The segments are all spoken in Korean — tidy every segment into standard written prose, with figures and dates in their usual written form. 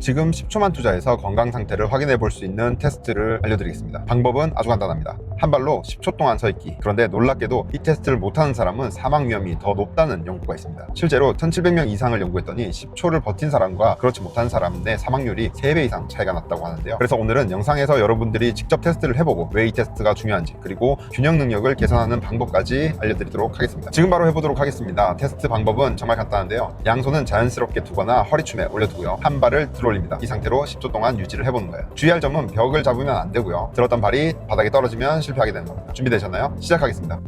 지금 10초만 투자해서 건강 상태를 확인해 볼 수 있는 테스트를 알려드리겠습니다. 방법은 아주 간단합니다. 한 발로 10초 동안 서 있기. 그런데 놀랍게도 이 테스트를 못하는 사람은 사망 위험이 더 높다는 연구가 있습니다. 실제로 1700명 이상을 연구했더니 10초를 버틴 사람과 그렇지 못한 사람 의 사망률이 3배 이상 차이가 났다고 하는데요. 그래서 오늘은 영상에서 여러분들이 직접 테스트를 해보고 왜 이 테스트가 중요한지, 그리고 균형 능력을 개선하는 방법까지 알려드리도록 하겠습니다. 지금 바로 해보도록 하겠습니다. 테스트 방법은 정말 간단한데요. 양손은 자연스럽게 두거나 허리춤에 올려두고요. 한 발을 들어 올립니다. 이 상태로 10초 동안 유지를 해보는 거예요. 주의할 점은 벽을 잡으면 안 되고요. 들었던 발이 바닥에 떨어지면 실패하게 되는 겁니다. 준비되셨나요? 시작하겠습니다.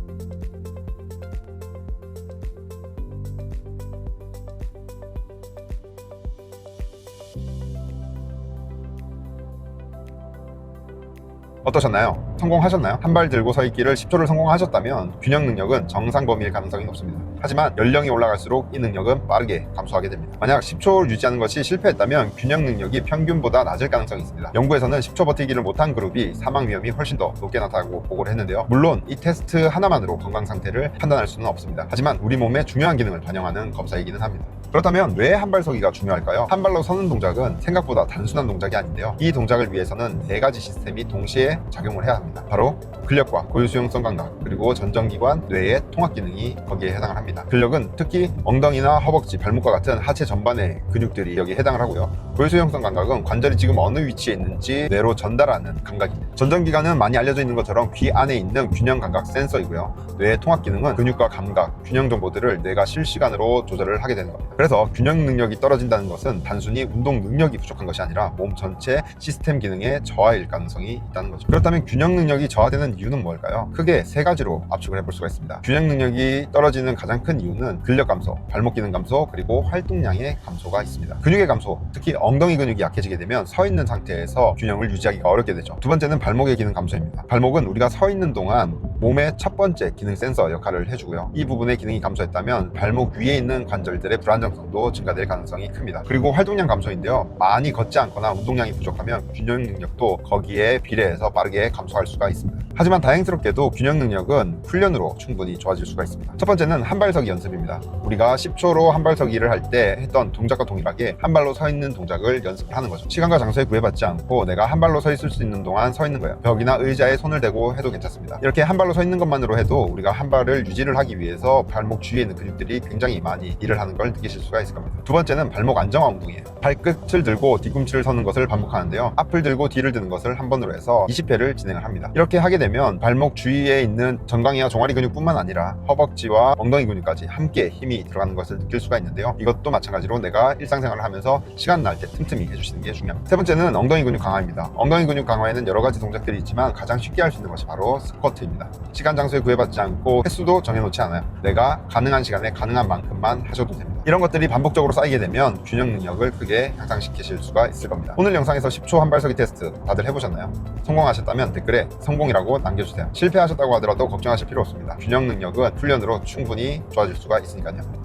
어떠셨나요? 성공하셨나요? 한 발 들고 서 있기를 10초를 성공하셨다면 균형 능력은 정상 범위일 가능성이 높습니다. 하지만 연령이 올라갈수록 이 능력은 빠르게 감소하게 됩니다. 만약 10초를 유지하는 것이 실패했다면 균형 능력이 평균보다 낮을 가능성이 있습니다. 연구에서는 10초 버티기를 못한 그룹이 사망 위험이 훨씬 더 높게 나타나고 보고를 했는데요. 물론 이 테스트 하나만으로 건강 상태를 판단할 수는 없습니다. 하지만 우리 몸의 중요한 기능을 반영하는 검사이기는 합니다. 그렇다면 왜 한 발 서기가 중요할까요? 한 발로 서는 동작은 생각보다 단순한 동작이 아닌데요. 이 동작을 위해서는 4가지 시스템이 동시에 작용을 해야 합니다. 바로 근력과 고유수용성 감각, 그리고 전정기관, 뇌의 통합 기능이 거기에 해당을 합니다. 근력은 특히 엉덩이나 허벅지, 발목과 같은 하체 전반의 근육들이 여기에 해당을 하고요. 고유수용성 감각은 관절이 지금 어느 위치에 있는지 뇌로 전달하는 감각입니다. 전정기관은 많이 알려져 있는 것처럼 귀 안에 있는 균형 감각 센서이고요. 뇌의 통합 기능은 근육과 감각, 균형 정보들을 뇌가 실시간으로 조절을 하게 되는 겁니다. 그래서 균형 능력이 떨어진다는 것은 단순히 운동 능력이 부족한 것이 아니라 몸 전체 시스템 기능의 저하일 가능성이 있다는 거죠. 그렇다면 균형 능력이 저하되는 이유는 뭘까요? 크게 3가지로 압축을 해볼 수가 있습니다. 균형 능력이 떨어지는 가장 큰 이유는 근력 감소, 발목 기능 감소, 그리고 활동량의 감소가 있습니다. 근육의 감소, 특히 엉덩이 근육이 약해지게 되면 서 있는 상태에서 균형을 유지하기가 어렵게 되죠. 두 번째는 발목의 기능 감소입니다. 발목은 우리가 서 있는 동안 몸의 첫 번째 기능 센서 역할을 해주고요. 이 부분의 기능이 감소했다면 발목 위에 있는 관절들의 불안정성도 증가될 가능성이 큽니다. 그리고 활동량 감소인데요. 많이 걷지 않거나 운동량이 부족하면 균형 능력도 거기에 비례해서 빠르게 감소할 수가 있습니다. 하지만 다행스럽게도 균형 능력은 훈련으로 충분히 좋아질 수가 있습니다. 첫 번째는 한발서기 연습입니다. 우리가 10초로 한발서기를 할 때 했던 동작과 동일하게 한 발로 서 있는 동작을 연습을 하는 거죠. 시간과 장소에 구애받지 않고 내가 한 발로 서 있을 수 있는 동안 서 있는 거예요. 벽이나 의자에 손을 대고 해도 괜찮습니다. 이렇게 한 발로 서 있는 것만으로 해도 우리가 한 발을 유지를 하기 위해서 발목 주위에 있는 근육들이 굉장히 많이 일을 하는 걸 느끼실 수가 있을 겁니다. 두 번째는 발목 안정화 운동이에요. 발끝을 들고 뒤꿈치를 서는 것을 반복하는데요. 앞을 들고 뒤를 드는 것을 한 번으로 해서 20회를 진행을 합니다. 이렇게 하게 되면 발목 주위에 있는 정강이와 종아리 근육뿐만 아니라 허벅지와 엉덩이 근육까지 함께 힘이 들어가는 것을 느낄 수가 있는데요. 이것도 마찬가지로 내가 일상생활을 하면서 시간 날 때 틈틈이 해주시는 게 중요합니다. 세 번째는 엉덩이 근육 강화입니다. 엉덩이 근육 강화에는 여러 가지 동작들이 있지만 가장 쉽게 할 수 있는 것이 바로 스쿼트입니다. 시간 장소에 구애받지 않고 횟수도 정해놓지 않아요. 내가 가능한 시간에 가능한 만큼만 하셔도 됩니다. 이런 것들이 반복적으로 쌓이게 되면 균형 능력을 크게 향상시키실 수가 있을 겁니다. 오늘 영상에서 10초 한발서기 테스트 다들 해보셨나요? 성공하셨다면 댓글에 성공이라고 남겨주세요. 실패하셨다고 하더라도 걱정하실 필요 없습니다. 균형 능력은 훈련으로 충분히 좋아질 수가 있으니까요.